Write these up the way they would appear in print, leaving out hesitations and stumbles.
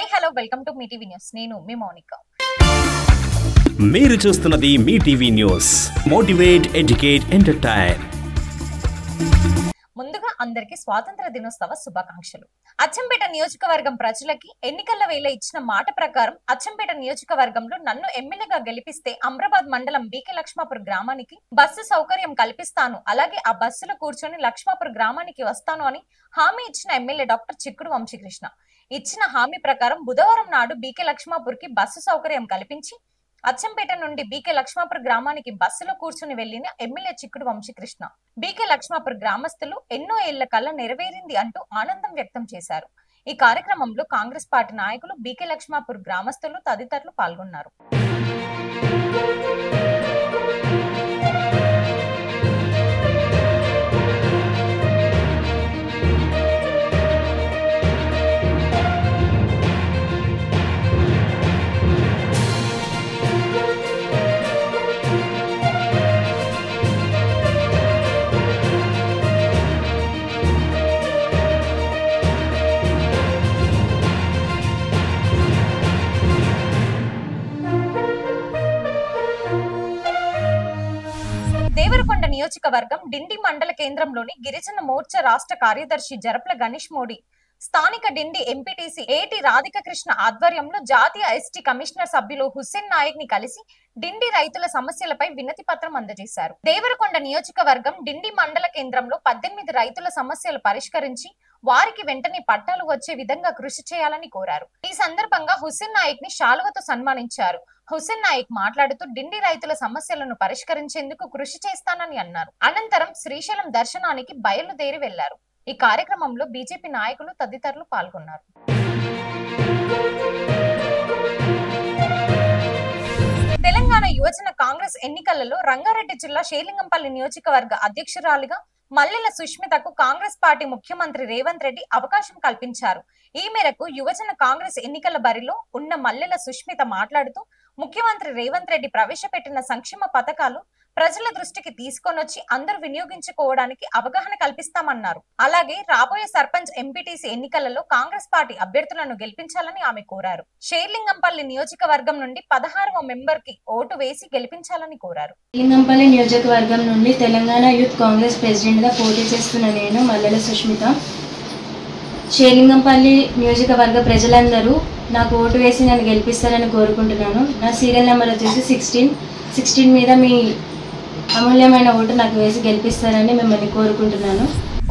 Hi hello welcome to Mee TV news. నేను మీ మౌనిక. మీరు చూస్తున్నది Mee TV news. Motivate, educate, entertain. ముందుగా అందరికీ స్వాతంత్ర దినోత్సవ శుభాకాంక్షలు. అచ్చంపేట నియోజకవర్గం ప్రజలకి ఎన్నికల వేళ ఇచ్చిన మాట ప్రకారం అచ్చంపేట నియోజకవర్గంలో నన్ను ఎమ్మెల్యేగా గెలిపిస్తే అమ్రాబాద్ మండలం బీకే లక్ష్మాపూర్ గ్రామానికి బస్సు సౌకర్యం కల్పిస్తాను, అలాగే ఆ బస్సులో కూర్చొని లక్ష్మాపూర్ గ్రామానికి వస్తాను అని హామీ ఇచ్చిన ఎమ్మెల్యే డాక్టర్ చిక్కుడు వంశీకృష్ణ ఇచ్చిన హామీ ప్రకారం బుధవారం నాడు బీకే లక్ష్మాపూర్ కి బస్సు సౌకర్యం కల్పించి అచ్చంపేట నుండి బీకే లక్ష్మాపూర్ గ్రామానికి బస్సులో కూర్చుని వెళ్లిన ఎమ్మెల్యే చిక్కుడు వంశీకృష్ణ బీకే లక్ష్మాపూర్ గ్రామస్తులు ఎన్నో ఏళ్ల కళ్ళ నెరవేరింది అంటూ ఆనందం వ్యక్తం చేశారు. ఈ కార్యక్రమంలో కాంగ్రెస్ పార్టీ నాయకులు, బీకే లక్ష్మాపూర్ గ్రామస్తులు తదితరులు పాల్గొన్నారు. దేవరకొండ నియోజకవర్గం డిండి మండల కేంద్రంలోని గిరిజన మోర్చా రాష్ట్ర కార్యదర్శి జరప్ల గణేష్ మోడీ స్థానిక డిండి ఎంపీటీసీ ఏటి రాధిక కృష్ణ ఆధ్వర్యంలో జాతీయ ఎస్టీ కమిషనర్ సభ్యులు హుస్సేన్ నాయక్ ని కలిసి డిండి రైతుల సమస్యలపై వినతి పత్రం అందజేశారు. దేవరకొండ నియోజకవర్గం డిండి మండల కేంద్రంలో 18 రైతుల సమస్యలు పరిష్కరించి వారికి వెంటనే పట్టాలు వచ్చే విధంగా కృషి చేయాలని కోరారు. ఈ సందర్భంగా హుస్సేన్ నాయక్ ని శాలువతో సన్మానించారు. హుస్సేన్ నాయక్ మాట్లాడుతూ డిండి రైతుల సమస్యలను పరిష్కరించేందుకు కృషి చేస్తానని అన్నారు. అనంతరం శ్రీశైలం దర్శనానికి బయలుదేరి వెళ్లారు. ఈ కార్యక్రమంలో బీజేపీ నాయకులు తదితరులు పాల్గొన్నారు. తెలంగాణ యువజన కాంగ్రెస్ ఎన్నికలలో రంగారెడ్డి జిల్లా షేర్లింగంపల్లి నియోజకవర్గ అధ్యక్షురాలిగా మల్లెల సుష్మితకు కాంగ్రెస్ పార్టీ ముఖ్యమంత్రి రేవంత్ రెడ్డి అవకాశం కల్పించారు. ఈ మేరకు యువజన కాంగ్రెస్ ఎన్నికల బరిలో ఉన్న మల్లెల సుష్మిత మాట్లాడుతూ ముఖ్యమంత్రి రేవంత్ రెడ్డి ప్రవేశపెట్టిన సంక్షేమ పథకాలు ప్రజల దృష్టికి తీసుకొనొచ్చి అందరూ వినియోగించుకోవడానికి అవగాహన కల్పిస్తామన్నారు. అలాగే రాబోయే సర్పంచ్, ఎంపీటీసీ ఎన్నికలలో కాంగ్రెస్ పార్టీ అభ్యర్థులను గెలిపించాలని ఆమె కోరారు. షేర్లింగంపల్లి నియోజకవర్గం నుండి 16వ మెంబర్ కి ఓటు వేసి గెలిపించాలని కోరారు. షేర్లింగంపల్లి నియోజకవర్గం నుండి తెలంగాణ యూత్ కాంగ్రెస్ ప్రెసిడెంట్ గా పోటీ చేస్తున్న నేను మల్లెల సుష్మిత. షేర్లింగంపల్లి నియోజకవర్గ ప్రజలందరూ నాకు ఓటు వేసి నన్ను గెలిపిస్తారని కోరుకుంటున్నాను. నా సీరియల్ నెంబర్ వచ్చేసి 16 మీద మీ అమూల్యమైన ఓటు నాకు వేసి గెలిపిస్తారని మిమ్మల్ని కోరుకుంటున్నాను.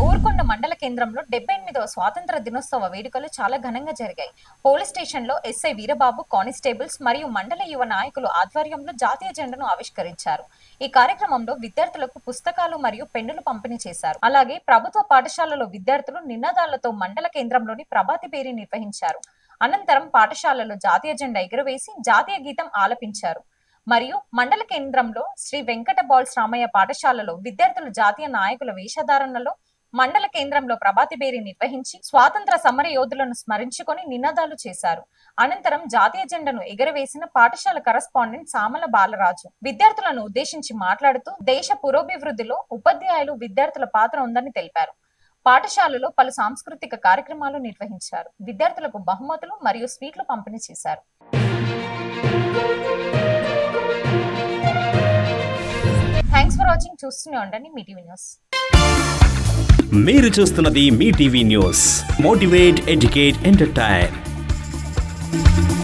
ఊరుకొండ మండల కేంద్రంలో 78వ స్వాతంత్ర దినోత్సవ వేడుకలు చాలా ఘనంగా జరిగాయి. పోలీస్ స్టేషన్ లో ఎస్ఐ వీరబాబు, కానిస్టేబుల్స్ మరియు మండల యువ నాయకులు ఆధ్వర్యంలో జాతీయ జెండాను ఆవిష్కరించారు. ఈ కార్యక్రమంలో విద్యార్థులకు పుస్తకాలు మరియు పెన్నులు పంపిణీ చేశారు. అలాగే ప్రభుత్వ పాఠశాలలో విద్యార్థులు నినాదాలతో మండల కేంద్రంలోని ప్రభాతి పేరి నిర్వహించారు. అనంతరం పాఠశాలలో జాతీయ జెండా ఎగురవేసి జాతీయ గీతం ఆలపించారు. మరియు మండల కేంద్రంలో శ్రీ వెంకట బాల్స్ రామయ్య పాఠశాలలో విద్యార్థులు జాతీయ నాయకుల వేషధారణలో మండల కేంద్రంలో ప్రభాతి బేరి నిర్వహించి స్వాతంత్ర సమర యోధులను స్మరించుకొని నినాదాలు చేశారు. అనంతరం జాతీయ జెండాను ఎగరవేసిన పాఠశాల కరస్పాండెంట్ సామల బాలరాజు విద్యార్థులను ఉద్దేశించి మాట్లాడుతూ దేశ పురోభివృద్ధిలో ఉపాధ్యాయులు, విద్యార్థుల పాత్ర ఉందని తెలిపారు. పాఠశాలలో పలు సాంస్కృతిక కార్యక్రమాలు నిర్వహించారు. విద్యార్థులకు బహుమతులు మరియు స్వీట్లు పంపిణీ చేశారు. Thanks for watching. చూస్తూనే ఉండండి మీ టీవీ న్యూస్. మీరు చూస్తున్నది Mee TV news. Motivate, educate, entertain.